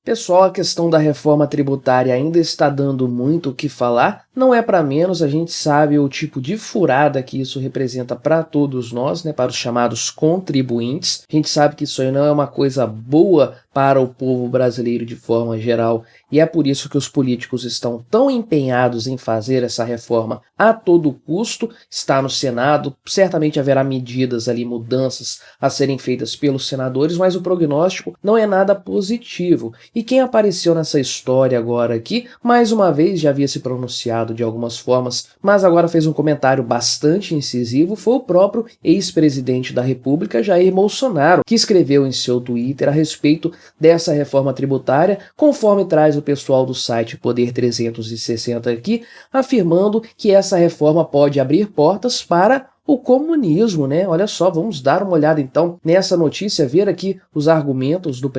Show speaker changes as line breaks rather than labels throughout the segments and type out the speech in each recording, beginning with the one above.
Pessoal, a questão da reforma tributária ainda está dando muito o que falar, não é para menos, a gente sabe o tipo de furada que isso representa para todos nós, né, para os chamados contribuintes. A gente sabe que isso aí não é uma coisa boa para o povo brasileiro de forma geral, e é por isso que os políticos estão tão empenhados em fazer essa reforma a todo custo. Está no Senado, certamente haverá medidas ali, mudanças a serem feitas pelos senadores, mas o prognóstico não é nada positivo. E quem apareceu nessa história agora aqui, mais uma vez já havia se pronunciado de algumas formas, mas agora fez um comentário bastante incisivo, foi o próprio ex-presidente da República, Jair Bolsonaro, que escreveu em seu Twitter a respeito dessa reforma tributária, conforme traz o pessoal do site Poder 360 aqui, afirmando que essa reforma pode abrir portas para o comunismo, né? Olha só, vamos dar uma olhada então nessa notícia, ver aqui os argumentos do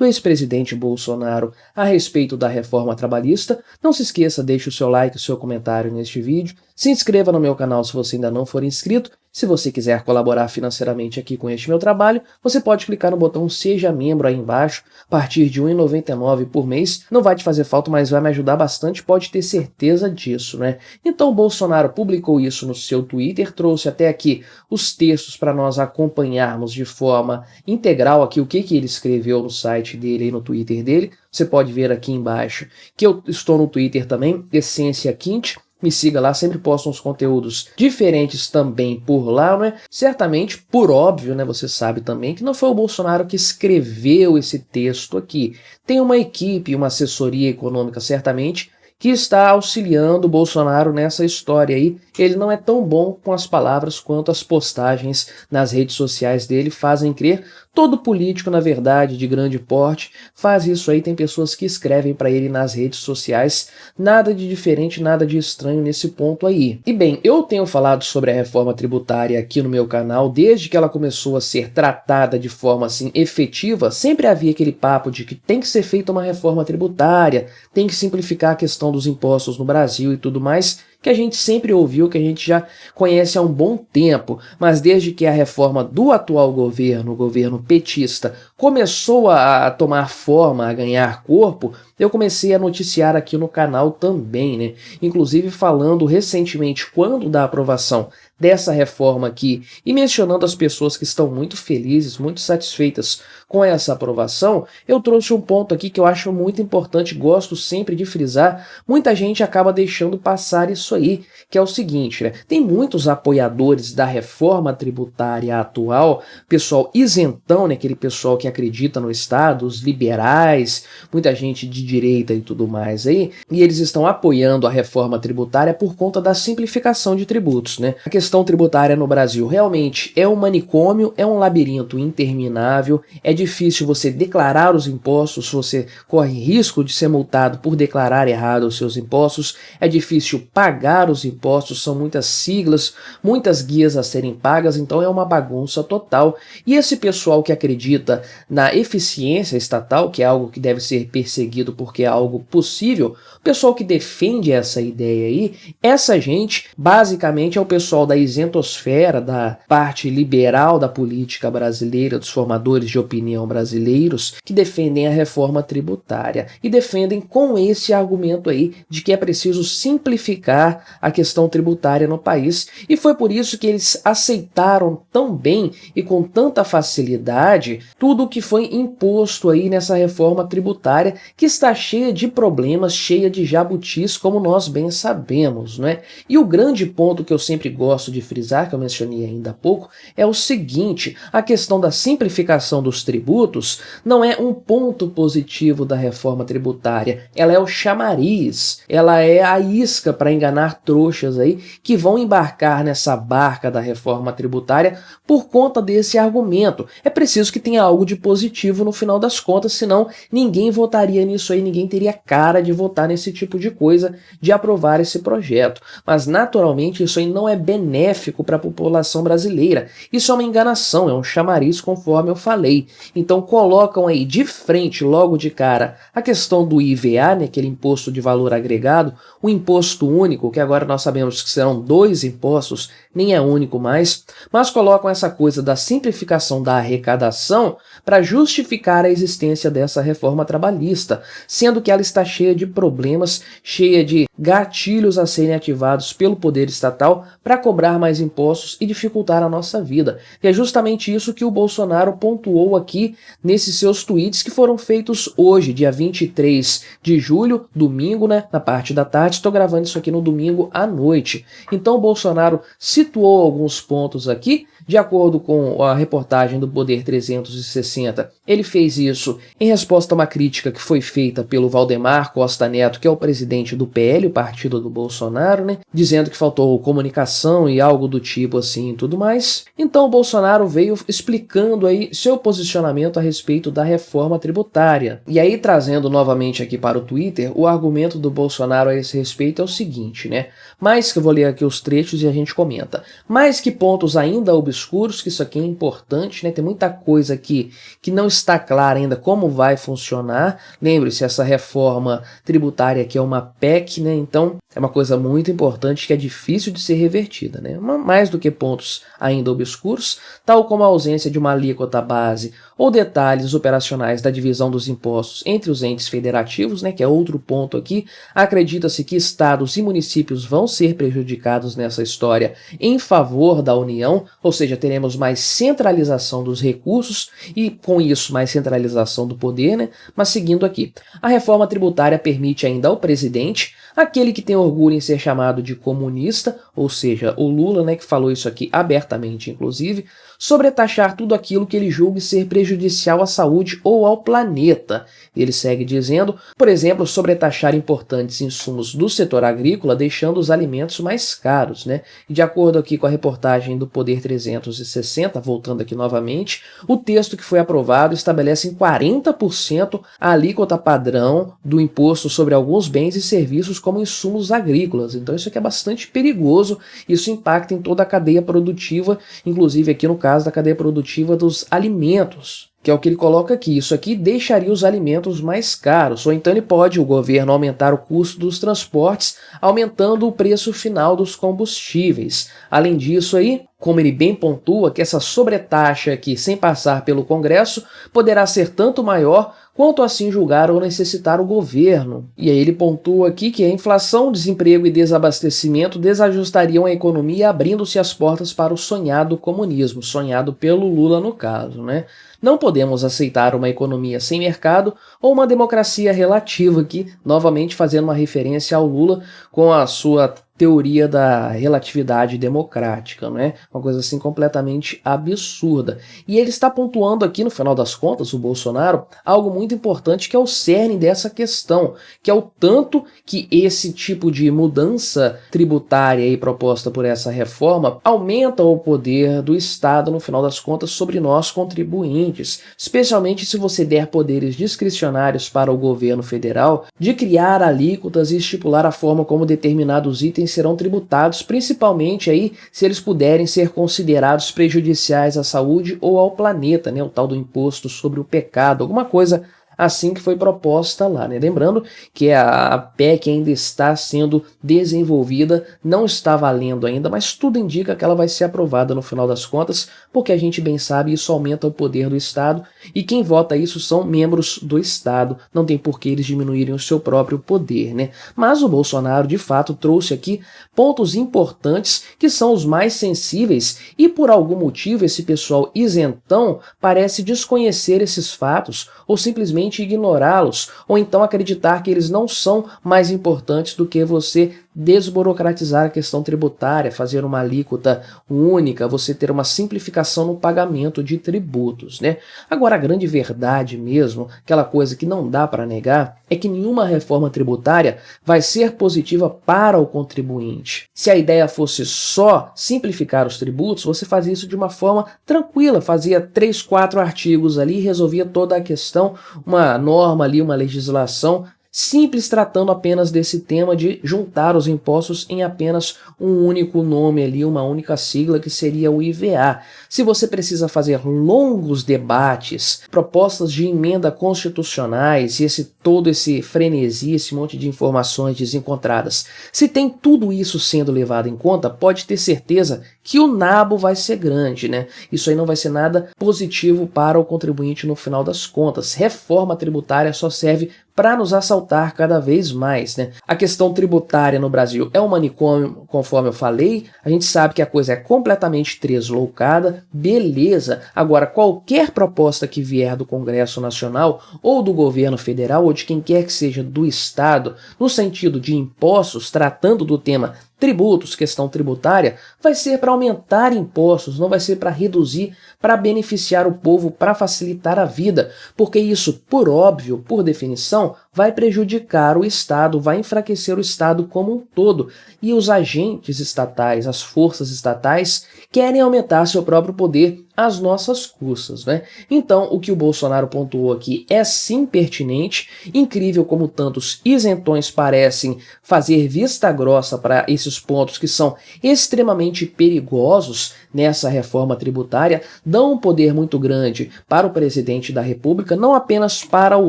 ex-presidente Bolsonaro a respeito da reforma trabalhista. Não se esqueça, deixe o seu like, o seu comentário neste vídeo, se inscreva no meu canal se você ainda não for inscrito. Se você quiser colaborar financeiramente aqui com este meu trabalho, você pode clicar no botão Seja Membro aí embaixo, a partir de R$ 1,99 por mês. Não vai te fazer falta, mas vai me ajudar bastante, pode ter certeza disso, né? Então o Bolsonaro publicou isso no seu Twitter, trouxe até aqui os textos para nós acompanharmos de forma integral aqui o que ele escreveu no site dele e no Twitter dele. Você pode ver aqui embaixo que eu estou no Twitter também, Essência Quinte. Me siga lá, sempre posto uns conteúdos diferentes também por lá, né? Certamente, por óbvio, né? Você sabe também que não foi o Bolsonaro que escreveu esse texto aqui. Tem uma equipe, uma assessoria econômica, certamente, que está auxiliando o Bolsonaro nessa história aí. Ele não é tão bom com as palavras quanto as postagens nas redes sociais dele fazem crer. Todo político, na verdade, de grande porte, faz isso aí. Tem pessoas que escrevem para ele nas redes sociais. Nada de diferente, nada de estranho nesse ponto aí. E bem, eu tenho falado sobre a reforma tributária aqui no meu canal desde que ela começou a ser tratada de forma assim efetiva. Sempre havia aquele papo de que tem que ser feita uma reforma tributária, tem que simplificar a questão dos impostos no Brasil e tudo mais, que a gente sempre ouviu, que a gente já conhece há um bom tempo, mas desde que a reforma do atual governo, o governo petista, começou a tomar forma, a ganhar corpo, eu comecei a noticiar aqui no canal também, né? Inclusive falando recentemente, quando da aprovação dessa reforma aqui, e mencionando as pessoas que estão muito felizes, muito satisfeitas com essa aprovação, eu trouxe um ponto aqui que eu acho muito importante, gosto sempre de frisar. Muita gente acaba deixando passar isso aí, que é o seguinte, né? Tem muitos apoiadores da reforma tributária atual, pessoal isentão, né? Aquele pessoal que acredita no Estado, os liberais, muita gente de direita e tudo mais aí, e eles estão apoiando a reforma tributária por conta da simplificação de tributos, né? A questão tributária no Brasil realmente é um manicômio, é um labirinto interminável, é difícil você declarar os impostos, você corre risco de ser multado por declarar errado os seus impostos, é difícil pagar os impostos, são muitas siglas, muitas guias a serem pagas, então é uma bagunça total. E esse pessoal que acredita na eficiência estatal, que é algo que deve ser perseguido porque é algo possível, o pessoal que defende essa ideia aí, essa gente basicamente é o pessoal da isentosfera, da parte liberal da política brasileira, dos formadores de opinião brasileiros, que defendem a reforma tributária e defendem com esse argumento aí de que é preciso simplificar a questão tributária no país, e foi por isso que eles aceitaram tão bem e com tanta facilidade tudo o que foi imposto aí nessa reforma tributária, que está cheia de problemas, cheia de jabutis, como nós bem sabemos, né? E o grande ponto que eu sempre gosto de frisar, que eu mencionei ainda há pouco, é o seguinte: a questão da simplificação dos tributos não é um ponto positivo da reforma tributária, ela é o chamariz, ela é a isca para enganar trouxas aí que vão embarcar nessa barca da reforma tributária por conta desse argumento. É preciso que tenha algo de positivo no final das contas, senão ninguém votaria nisso aí, ninguém teria cara de votar nesse tipo de coisa, de aprovar esse projeto. Mas naturalmente isso aí não é benéfico para a população brasileira, isso é uma enganação, é um chamariz, conforme eu falei. Então colocam aí de frente, logo de cara, a questão do IVA, né, aquele imposto de valor agregado, o imposto único, que agora nós sabemos que serão 2 impostos, nem é único mais, mas colocam essa coisa da simplificação da arrecadação, para justificar a existência dessa reforma trabalhista, sendo que ela está cheia de problemas, cheia de gatilhos a serem ativados pelo poder estatal para cobrar mais impostos e dificultar a nossa vida. E é justamente isso que o Bolsonaro pontuou aqui nesses seus tweets que foram feitos hoje, dia 23 de julho, domingo, né, na parte da tarde. Estou gravando isso aqui no domingo à noite. Então o Bolsonaro situou alguns pontos aqui. De acordo com a reportagem do Poder 360, ele fez isso em resposta a uma crítica que foi feita pelo Valdemar Costa Neto, que é o presidente do PL, o partido do Bolsonaro, né, dizendo que faltou comunicação e algo do tipo assim e tudo mais. Então o Bolsonaro veio explicando aí seu posicionamento a respeito da reforma tributária. E aí, trazendo novamente aqui para o Twitter, o argumento do Bolsonaro a esse respeito é o seguinte, né? Mais que eu vou ler aqui os trechos e a gente comenta. Mais que pontos ainda obscuros, que isso aqui é importante, né? Tem muita coisa aqui que não está clara ainda como vai funcionar. Lembre-se, essa reforma tributária aqui é uma PEC, né? Então é uma coisa muito importante que é difícil de ser revertida, né? Mais do que pontos ainda obscuros, tal como a ausência de uma alíquota base ou detalhes operacionais da divisão dos impostos entre os entes federativos, né, que é outro ponto aqui. Acredita-se que estados e municípios vão ser prejudicados nessa história em favor da União, ou seja, teremos mais centralização dos recursos e, com isso, mais centralização do poder, né? Mas seguindo aqui, a reforma tributária permite ainda ao presidente, aquele que tem orgulho em ser chamado de comunista, ou seja, o Lula, né, que falou isso aqui abertamente, inclusive, sobretaxar tudo aquilo que ele julgue ser prejudicial à saúde ou ao planeta. Ele segue dizendo, por exemplo, sobretaxar importantes insumos do setor agrícola, deixando os alimentos mais caros, né? E de acordo aqui com a reportagem do Poder 360, voltando aqui novamente, o texto que foi aprovado estabelece em 40% a alíquota padrão do imposto sobre alguns bens e serviços como insumos agrícolas. Então isso aqui é bastante perigoso, isso impacta em toda a cadeia produtiva, inclusive aqui no caso da cadeia produtiva dos alimentos, que é o que ele coloca aqui. Isso aqui deixaria os alimentos mais caros, ou então ele pode, o governo, aumentar o custo dos transportes, aumentando o preço final dos combustíveis. Além disso aí, como ele bem pontua, que essa sobretaxa aqui, sem passar pelo Congresso, poderá ser tanto maior quanto assim julgar ou necessitar o governo. E aí ele pontua aqui que a inflação, desemprego e desabastecimento desajustariam a economia, abrindo-se as portas para o sonhado comunismo, sonhado pelo Lula no caso, né? Não podemos aceitar uma economia sem mercado ou uma democracia relativa, aqui novamente fazendo uma referência ao Lula com a sua teoria da relatividade democrática, não é? Uma coisa assim completamente absurda. E ele está pontuando aqui, no final das contas, o Bolsonaro, algo muito importante que é o cerne dessa questão, que é o tanto que esse tipo de mudança tributária aí proposta por essa reforma aumenta o poder do Estado, no final das contas, sobre nós contribuintes, especialmente se você der poderes discricionários para o governo federal de criar alíquotas e estipular a forma como determinados itens serão tributados, principalmente aí se eles puderem ser considerados prejudiciais à saúde ou ao planeta, né? O tal do imposto sobre o pecado, alguma coisa assim que foi proposta lá, né? Lembrando que a PEC ainda está sendo desenvolvida, não está valendo ainda, mas tudo indica que ela vai ser aprovada no final das contas, porque a gente bem sabe isso aumenta o poder do Estado e quem vota isso são membros do Estado, não tem por que eles diminuírem o seu próprio poder, né? Mas o Bolsonaro de fato trouxe aqui pontos importantes que são os mais sensíveis e por algum motivo esse pessoal isentão parece desconhecer esses fatos ou simplesmente ignorá-los, ou então acreditar que eles não são mais importantes do que você desburocratizar a questão tributária, fazer uma alíquota única, você ter uma simplificação no pagamento de tributos, né? Agora, a grande verdade mesmo, aquela coisa que não dá para negar, é que nenhuma reforma tributária vai ser positiva para o contribuinte. Se a ideia fosse só simplificar os tributos, você fazia isso de uma forma tranquila, fazia 3, 4 artigos ali e resolvia toda a questão, uma norma ali, uma legislação simples tratando apenas desse tema de juntar os impostos em apenas um único nome ali, uma única sigla que seria o IVA. Se você precisa fazer longos debates, propostas de emenda constitucionais e todo esse frenesi, esse monte de informações desencontradas, se tem tudo isso sendo levado em conta, pode ter certeza que o nabo vai ser grande, né? Isso aí não vai ser nada positivo para o contribuinte no final das contas. Reforma tributária só serve para nos assaltar cada vez mais, né? A questão tributária no Brasil é um manicômio, conforme eu falei. A gente sabe que a coisa é completamente tresloucada, beleza. Agora, qualquer proposta que vier do Congresso Nacional ou do governo federal ou de quem quer que seja do Estado, no sentido de impostos, tratando do tema tributos, questão tributária, vai ser para aumentar impostos, não vai ser para reduzir, para beneficiar o povo, para facilitar a vida, porque isso, por óbvio, por definição, vai prejudicar o Estado, vai enfraquecer o Estado como um todo. E os agentes estatais, as forças estatais, querem aumentar seu próprio poder às nossas custas, né? Então, o que o Bolsonaro pontuou aqui é sim pertinente, incrível como tantos isentões parecem fazer vista grossa para esses pontos que são extremamente perigosos nessa reforma tributária, dão um poder muito grande para o presidente da República, não apenas para o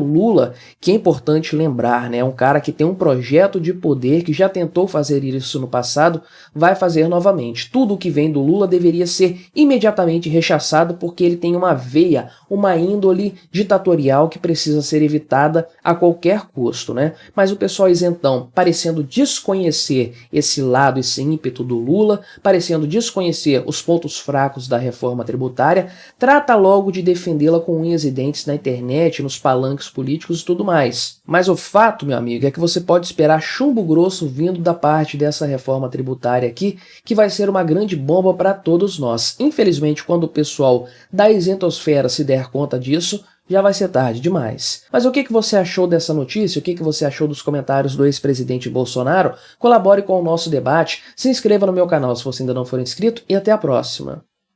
Lula, que é importante lembrar, né? É um cara que tem um projeto de poder, que já tentou fazer isso no passado, vai fazer novamente. Tudo o que vem do Lula deveria ser imediatamente rechaçado, porque ele tem uma veia, uma índole ditatorial que precisa ser evitada a qualquer custo, né? Mas o pessoal isentão, parecendo desconhecer esse lado, esse ímpeto do Lula, parecendo desconhecer os pontos fracos da reforma tributária, trata logo de defendê-la com unhas e dentes na internet, nos palanques políticos e tudo mais. Mas o fato, meu amigo, é que você pode esperar chumbo grosso vindo da parte dessa reforma tributária aqui, que vai ser uma grande bomba para todos nós. Infelizmente, quando o pessoal da isentosfera se der conta disso, já vai ser tarde demais. Mas o que você achou dessa notícia? O que você achou dos comentários do ex-presidente Bolsonaro? Colabore com o nosso debate, se inscreva no meu canal se você ainda não for inscrito e até a próxima.